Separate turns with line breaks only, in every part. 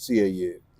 CIA,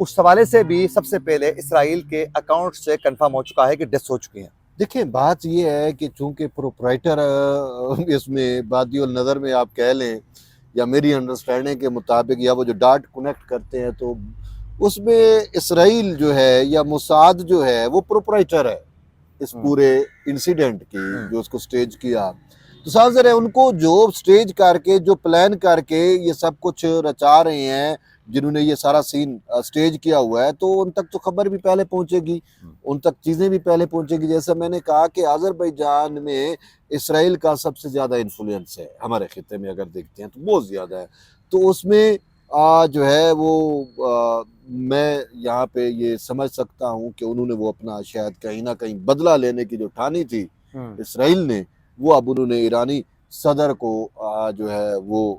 اس حوالے سے بھی سب سے پہلے اسرائیل کے اکاؤنٹ سے کنفرم ہو چکا ہے کہ ڈیتھ ہو چکی ہیں.
دیکھیں بات یہ ہے کہ چونکہ پروپرائٹر اس میں بادی النظر میں آپ کہہ لیں یا میری انڈرسٹینڈنگ کے مطابق یا وہ جو ڈاٹ کنیکٹ کرتے ہیں تو اس میں اسرائیل جو ہے یا موساد جو ہے وہ پروپرائٹر ہے اس پورے انسیڈنٹ کی جو اس کو سٹیج کیا. تو صاحب ذرا ان کو جو سٹیج کر کے جو پلان کر کے یہ سب کچھ رچا رہے ہیں جنہوں نے یہ سارا سین سٹیج کیا ہوا ہے تو ان تک تو خبر بھی پہلے پہنچے گی, ان تک چیزیں بھی پہلے پہنچے گی. جیسا میں نے کہا کہ آذربائیجان میں اسرائیل کا سب سے زیادہ انفلوئنس ہے ہمارے خطے میں, اگر دیکھتے ہیں تو بہت زیادہ ہے. تو اس میں جو ہے وہ میں یہاں پہ یہ سمجھ سکتا ہوں کہ انہوں نے وہ اپنا شاید کہیں نہ کہیں بدلہ لینے کی جو ٹھانی تھی اسرائیل نے, وہ اب انہوں نے ایرانی صدر کو جو ہے وہ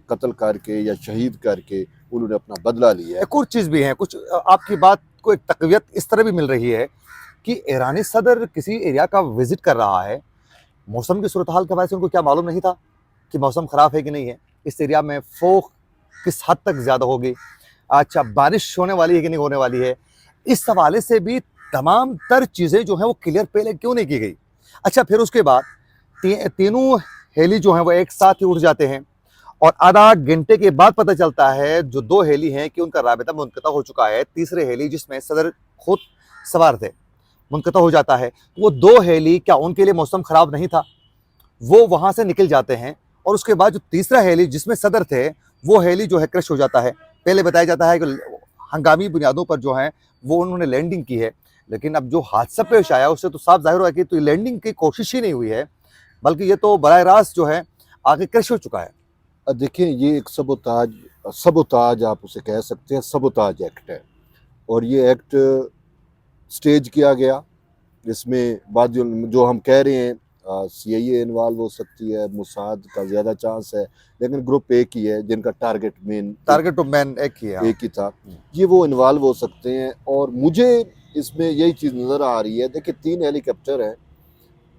قتل کر کے یا شہید کر کے انہوں نے اپنا بدلہ لیا.
ایک اور چیز بھی ہے, کچھ آپ کی بات کو ایک تقویت اس طرح بھی مل رہی ہے کہ ایرانی صدر کسی ایریا کا وزٹ کر رہا ہے, موسم کی صورتحال کے حوالے سے ان کو کیا معلوم نہیں تھا کہ موسم خراب ہے کہ نہیں ہے, اس ایریا میں فوق کس حد تک زیادہ ہوگی, اچھا بارش ہونے والی ہے کہ نہیں ہونے والی ہے, اس حوالے سے بھی تمام تر چیزیں جو ہیں وہ کلیئر پہلے کیوں نہیں کی گئی. اچھا پھر اس کے بعد تینوں ہیلی جو ہیں وہ ایک ساتھ ہی اٹھ جاتے ہیں اور آدھا گھنٹے کے بعد پتہ چلتا ہے جو دو ہیلی ہیں کہ ان کا رابطہ منقطع ہو چکا ہے. تیسرے ہیلی جس میں صدر خود سوار تھے منقطع ہو جاتا ہے. وہ دو ہیلی کیا ان کے لیے موسم خراب نہیں تھا, وہ وہاں سے نکل جاتے ہیں اور اس کے بعد جو تیسرا ہیلی جس میں صدر تھے وہ ہیلی جو ہے کرش ہو جاتا ہے. پہلے بتایا جاتا ہے کہ ہنگامی بنیادوں پر جو ہیں وہ انہوں نے لینڈنگ کی ہے, لیکن اب جو حادثہ پیش آیا اس سے تو صاف ظاہر ہوا کہ تو لینڈنگ کی کوشش ہی نہیں ہوئی ہے بلکہ یہ تو براہ راست جو ہے آگے کرش ہو چکا ہے.
دیکھیں یہ ایک سبوتاج آپ اسے کہہ سکتے ہیں, سبوتاج ایکٹ ہے اور یہ ایکٹ سٹیج کیا گیا. اس میں بعد جو ہم کہہ رہے ہیں سی آئی اے انوالو ہو سکتی ہے, موساد کا زیادہ چانس ہے, لیکن گروپ ایک ہی ہے جن کا ٹارگٹ مین
ایک
ہی تھا, یہ وہ انوالو ہو سکتے ہیں. اور مجھے اس میں یہی چیز نظر آ رہی ہے, دیکھیں 3 ہیلی کاپٹر ہیں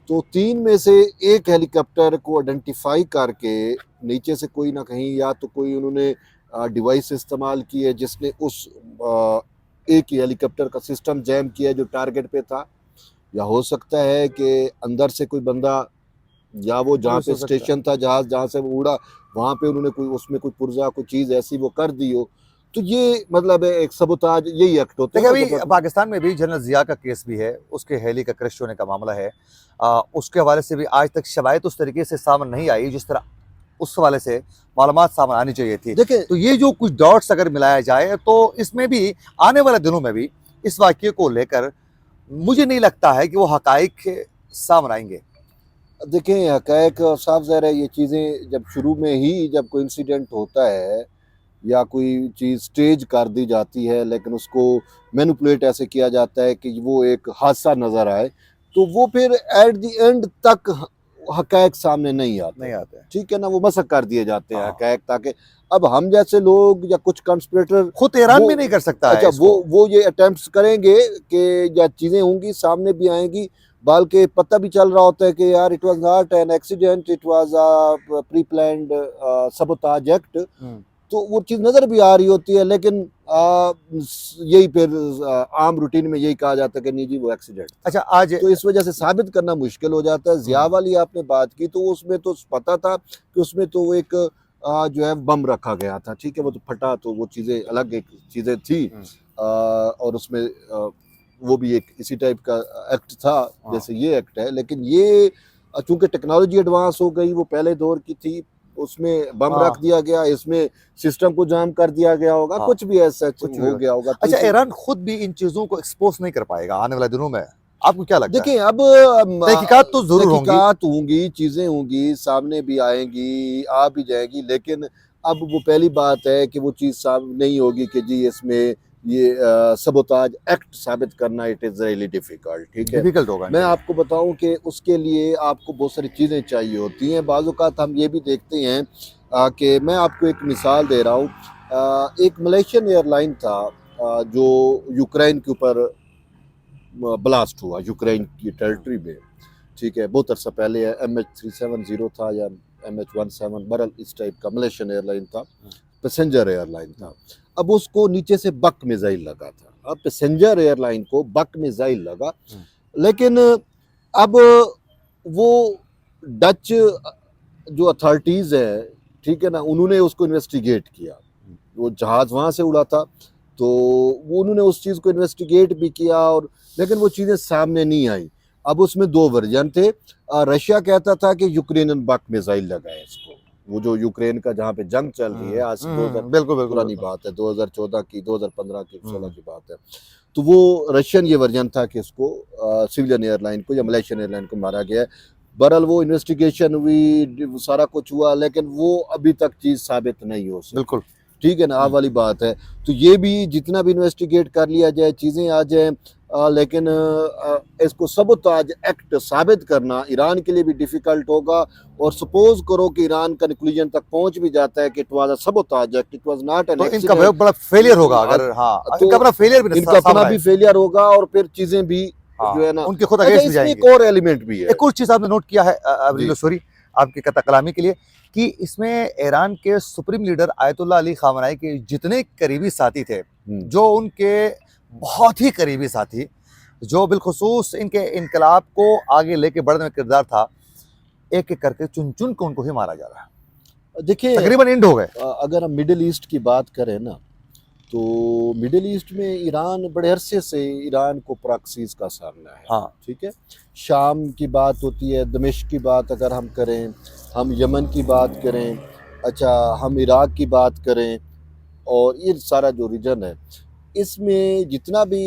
تو 3 میں سے ایک ہیلی کاپٹر کو آئیڈینٹیفائی کر کے نیچے سے کوئی نہ کہیں یا تو کوئی انہوں نے ڈیوائس استعمال کی ہے جس نے اس ایک ہیلی کاپٹر کا سسٹم جیم کیا جو ٹارگٹ پہ تھا, یا ہو سکتا ہے کہ اندر سے کوئی بندہ یا وہ جہاں پہ اسٹیشن تھا جہاز جہاں سے وہ اڑا وہاں پہ انہوں نے کوئی اس میں کوئی پرزہ کوئی چیز ایسی وہ کر دی ہو. تو یہ مطلب ہے ایک سبوتاج یہی ایکٹ ہوتا ہے.
ابھی پاکستان میں بھی جنرل ضیاء کا کیس بھی ہے, اس کے ہیلی کا کرش ہونے کا معاملہ ہے, اس کے حوالے سے بھی آج تک شواہد اس طریقے سے سامنے نہیں آئی جس طرح اس حوالے سے معلومات سامنے آنی چاہیے تھی. تو یہ جو کچھ ڈاٹس اگر ملایا جائے تو اس میں بھی آنے والے دنوں میں بھی اس واقعے کو لے کر مجھے نہیں لگتا ہے کہ وہ حقائق سامنے آئیں گے.
دیکھیں حقائق صاف ظاہر ہے, یہ چیزیں جب شروع میں ہی جب کوئی انسیڈنٹ ہوتا ہے یا کوئی چیز سٹیج کر دی جاتی ہے لیکن اس کو مینوپولیٹ ایسے کیا جاتا ہے کہ وہ ایک حادثہ نظر آئے تو وہ پھر ایٹ دی اینڈ تک حقائق سامنے نہیں آتے, ٹھیک ہے نا, وہ مسخ کر دیے جاتے ہیں حقائق, تاکہ اب ہم جیسے لوگ یا کچھ کنسپریٹر
خود ایران بھی نہیں کر سکتا.
اچھا وہ یہ اٹیمپٹس کریں گے کہ یا چیزیں ہوں گی سامنے بھی آئیں گی, بلکہ پتہ بھی چل رہا ہوتا ہے کہ یار it was not an accident, it was preplanned sabotage act, تو وہ چیز نظر بھی آ رہی ہوتی ہے. لیکن یہی پھر عام روٹین میں یہی کہا جاتا ہے کہ نہیں جی وہ ایکسیڈنٹ.
اچھا آج
تو اس وجہ سے ثابت کرنا مشکل ہو جاتا ہے. ضیاء والی آپ نے بات کی تو اس میں تو پتہ تھا کہ اس میں تو وہ ایک جو ہے بم رکھا گیا تھا, ٹھیک ہے, وہ تو پھٹا تو وہ چیزیں الگ ایک چیزیں تھی, اور اس میں وہ بھی ایک اسی ٹائپ کا ایکٹ تھا جیسے یہ ایکٹ ہے. لیکن یہ چونکہ ٹیکنالوجی ایڈوانس ہو گئی, وہ پہلے دور کی تھی, اس میں بم رکھ دیا گیا, اس میں سسٹم کو جام کر دیا گیا ہوگا, کچھ بھی ایسا ہو گیا ہوگا.
اچھا ایران خود بھی ان چیزوں کو ایکسپوز نہیں کر پائے گا آنے والے دنوں میں, آپ کو کیا لگتا ہے؟
دیکھیں اب
تحقیقات تو ضرور
ہوں گی, چیزیں ہوں گی, سامنے بھی آئیں گی, آ بھی جائیں گی, لیکن اب وہ پہلی بات ہے کہ وہ چیز نہیں ہوگی کہ جی اس میں یہ سبوتاج ایکٹ ثابت کرنا اٹ از ریئلی ڈیفیکلٹ, ٹھیک ہے,
ڈیفیکلٹ ہوگا.
میں آپ کو بتاؤں کہ اس کے لیے آپ کو بہت ساری چیزیں چاہیے ہوتی ہیں. بعض اوقات ہم یہ بھی دیکھتے ہیں کہ میں آپ کو ایک مثال دے رہا ہوں, ایک ملیشین ایئر لائن تھا جو یوکرین کے اوپر بلاسٹ ہوا, یوکرین کی ٹیریٹری میں, ٹھیک ہے, بہت عرصہ پہلے ہے, MH370 تھا یا MH17 برل اس ٹائپ کا ملیشین ایئر لائن تھا, پیسنجر ایئر لائن تھا. اب اس کو نیچے سے بک میزائل لگا تھا, اب پیسنجر ایئر لائن کو بک میزائل لگا, لیکن اب وہ ڈچ جو اتھارٹیز ہے, ٹھیک ہے نا, انہوں نے اس کو انویسٹیگیٹ کیا. وہ جہاز وہاں سے اڑا تھا تو وہ انہوں نے اس چیز کو انویسٹیگیٹ بھی کیا, اور لیکن وہ چیزیں سامنے نہیں آئی. اب اس میں دو ورژن تھے. رشیا کہتا تھا کہ یوکرینین بک میزائل لگائے اس کو, وہ جو یوکرین کا جہاں پہ جنگ چل رہی ہے آج سے 2000
بالکل
پرانی بات ہے, 2014 کی 2015 کی 16 کی بات ہے. تو وہ رشین یہ ورژن تھا کہ اس کو سویلین ایئر لائن کو یا ملیشین ایئر لائن کو مارا گیا ہے. بہرحال وہ انویسٹیگیشن ہوئی, سارا کچھ ہوا, لیکن وہ ابھی تک چیز ثابت نہیں ہو سکی.
بالکل
ٹھیک ہے نا, آپ والی بات ہے. تو یہ بھی جتنا بھی انویسٹیگیٹ کر لیا جائے, چیزیں آ جائیں, لیکن اس کو سبوتاج ایکٹ ثابت کرنا ایران کے لیے بھی ڈیفیکلٹ ہوگا. اور سپوز کرو کہ ایران کا کنکلوژن تک پہنچ بھی جاتا ہے کہ it was a sabotage act, it was not an
تو ان کا
ایکسیڈنٹ,
بہت بڑا فیلئر ہوگا اگر, ہاں
تو
ان کا اپنا فیلئر بھی
ان کا اپنا بھی فیلئر ہوگا, اور پھر چیزیں بھی جو ہے نا
ان کے خود
اچھا,
اگینسٹ
اس میں
جائیں
ایک
گے.
اور ایلیمنٹ بھی ہے.
ایک اور چیز آپ نے نوٹ کیا ہے ابریل سوری آپ کی قطع کلامی کے لیے, کہ اس میں ایران کے سپریم لیڈر آیت اللہ علی خامنائی کے جتنے قریبی ساتھی تھے, جو ان کے بہت ہی قریبی ساتھی, جو بالخصوص ان کے انقلاب کو آگے لے کے بڑھنے میں کردار تھا, ایک ایک کر کے چن چن کو ان کو ہی مارا جا رہا ہے.
دیکھیں
تقریباً اینڈ ہو گئے.
اگر ہم مڈل ایسٹ کی بات کریں نا, تو مڈل ایسٹ میں ایران بڑے عرصے سے ایران کو پراکسیز کا سامنا ہے.
ہاں
ٹھیک ہے, شام کی بات ہوتی ہے, دمشق کی بات اگر ہم کریں, ہم یمن کی بات کریں, اچھا ہم عراق کی بات کریں, اور یہ سارا جو ریجن ہے, اس میں جتنا بھی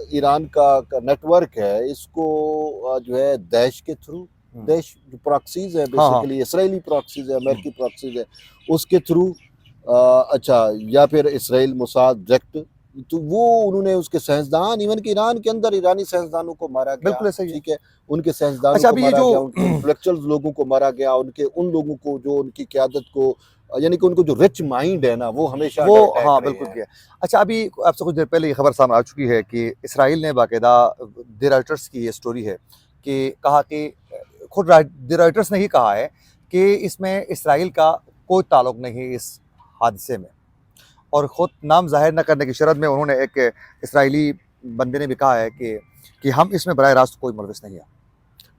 ایران کا نیٹ ورک ہے, اس کو جو ہے داعش کے تھرو, داعش جو پراکسیز ہے بیسیکلی اسرائیلی پراکسیز ہے, امریکی پراکسیز ہے, اس کے تھرو, اچھا یا پھر اسرائیل موساد ڈائریکٹ, تو وہ انہوں نے اس کے سائنسدان, ایون کہ ایران کے اندر ایرانی سائنسدانوں کو مارا گیا.
بالکل ایسا ہی ہے.
ٹھیک ہے, ان کے سائنسدانوں کو مارا گیا, ان کے انٹلیکچوئل لوگوں کو مارا گیا, ان لوگوں کو جو ان کی قیادت کو, یعنی کہ ان کو جو رچ مائنڈ ہے نا, وہ ہمیشہ
وہ, ہاں بالکل کیا. اچھا, ابھی آپ سے کچھ دیر پہلے یہ خبر سامنے آ چکی ہے کہ اسرائیل نے باقاعدہ, دی رائٹرز کی یہ سٹوری ہے کہ کہا کہ خود دی رائٹرز نے ہی کہا ہے کہ اس میں اسرائیل کا کوئی تعلق نہیں اس حادثے میں, اور خود نام ظاہر نہ کرنے کی شرط میں انہوں نے, ایک اسرائیلی بندے نے بھی کہا ہے کہ ہم اس میں براہ راست کوئی ملوث نہیں ہے.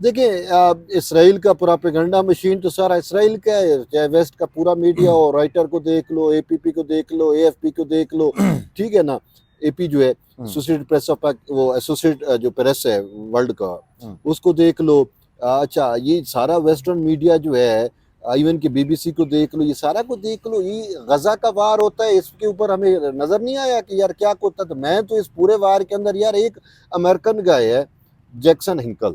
دیکھیں اسرائیل کا پروپیگنڈا مشین تو سارا اسرائیل کا ہے, چاہے ویسٹ کا پورا میڈیا ہو, رائٹر کو دیکھ لو, اے پی پی کو دیکھ لو, اے ایف پی کو دیکھ لو, ٹھیک ہے نا, اے پی جو ہے ایسوسیٹ پریس آف, وہ ایسوسیٹ جو پریس ہے ورلڈ کا, اس کو دیکھ لو. اچھا, یہ سارا ویسٹرن میڈیا جو ہے, ایون کہ بی بی سی کو دیکھ لو, یہ سارا کو دیکھ لو, یہ غزہ کا وار ہوتا ہے, اس کے اوپر ہمیں نظر نہیں آیا کہ یار کیا ہوتا تھا. میں تو اس پورے وار کے اندر یار ایک امریکن گائے ہے جیکسن ہنکل,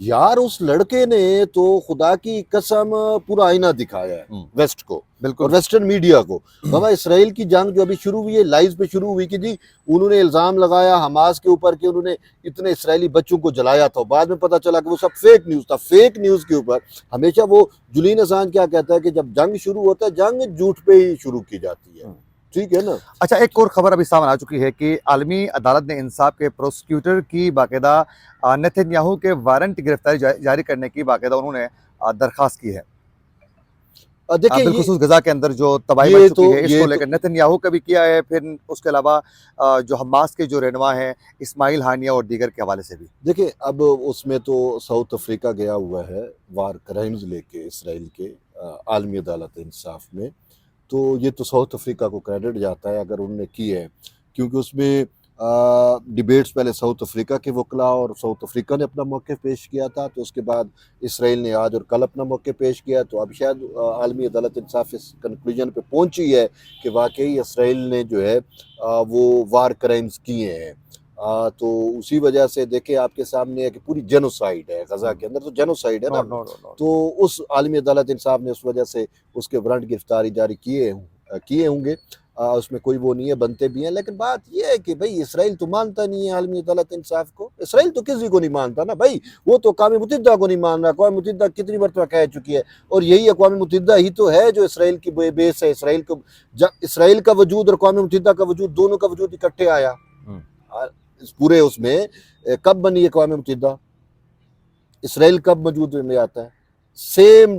یار اس لڑکے نے تو خدا کی قسم پورا آئینہ دکھایا ہے ویسٹ کو, اور ویسٹرن میڈیا کو. بابا اسرائیل کی جنگ جو ابھی شروع ہوئی ہے, لائیو پہ شروع ہوئی, کہ جی انہوں نے الزام لگایا حماس کے اوپر کہ انہوں نے اتنے اسرائیلی بچوں کو جلایا تھا, بعد میں پتہ چلا کہ وہ سب فیک نیوز تھا. فیک نیوز کے اوپر ہمیشہ وہ جولین اسانج کیا کہتا ہے کہ جب جنگ شروع ہوتا ہے, جنگ جھوٹ پہ ہی شروع کی جاتی ہے. ٹھیک ہے نا.
اچھا, ایک اور خبر ابھی سامنے آ چکی ہے کہ عالمی عدالت نے انصاف کے پروسیکیوٹر کی باقاعدہ نیتن یاہو کے وارنٹ گرفتاری جاری کرنے کی باقاعدہ انہوں نے درخواست کی ہے.
دیکھیں
بالخصوص غزہ کے اندر جو تباہی مچ چکی ہے, اس کو لے کر نیتن یاہو کا بھی کیا ہے, پھر اس کے علاوہ جو حماس کے جو رہنما ہیں اسماعیل ہانیہ اور دیگر کے حوالے سے بھی.
دیکھیں اب اس میں تو ساؤتھ افریقہ گیا ہوا ہے وار کرائمز لے کے اسرائیل کے عالمی عدالت انصاف میں, تو یہ تو ساؤتھ افریقہ کو کریڈٹ جاتا ہے اگر انہوں نے کی ہے, کیونکہ اس میں ڈیبیٹس پہلے ساؤتھ افریقہ کے وکلاء اور ساؤتھ افریقہ نے اپنا موقف پیش کیا تھا, تو اس کے بعد اسرائیل نے آج اور کل اپنا موقف پیش کیا. تو اب شاید عالمی عدالت انصاف اس کنکلوژن پہ پہنچی ہے کہ واقعی اسرائیل نے جو ہے وہ وار کرائمز کیے ہیں. تو اسی وجہ سے دیکھیں آپ کے سامنے ہے کہ پوری جینوسائیڈ ہے غزہ کے اندر, تو جینوسائیڈ ہے نا, تو اس عالمی عدالت انصاف نے اس وجہ سے اس کے وارنٹ گرفتاری جاری کیے ہوں گے. اس میں کوئی وہ نہیں ہے, بنتے بھی ہیں, لیکن بات یہ ہے کہ بھائی اسرائیل تو مانتا نہیں ہے عالمی عدالت انصاف کو. اسرائیل تو کسی کو نہیں مانتا نا بھائی, وہ تو اقوام متحدہ کو نہیں مان رہا. اقوام متحدہ کتنی مرتبہ کہہ چکی ہے, اور یہی اقوام متحدہ ہی تو ہے جو اسرائیل کی بیس ہے. اسرائیل کا وجود اور اقوام متحدہ کا وجود, دونوں کا وجود اکٹھے آیا. پورے اس میں کب بنی اقوام متحدہ, اسرائیل کب وجود میں آتا ہے, سیم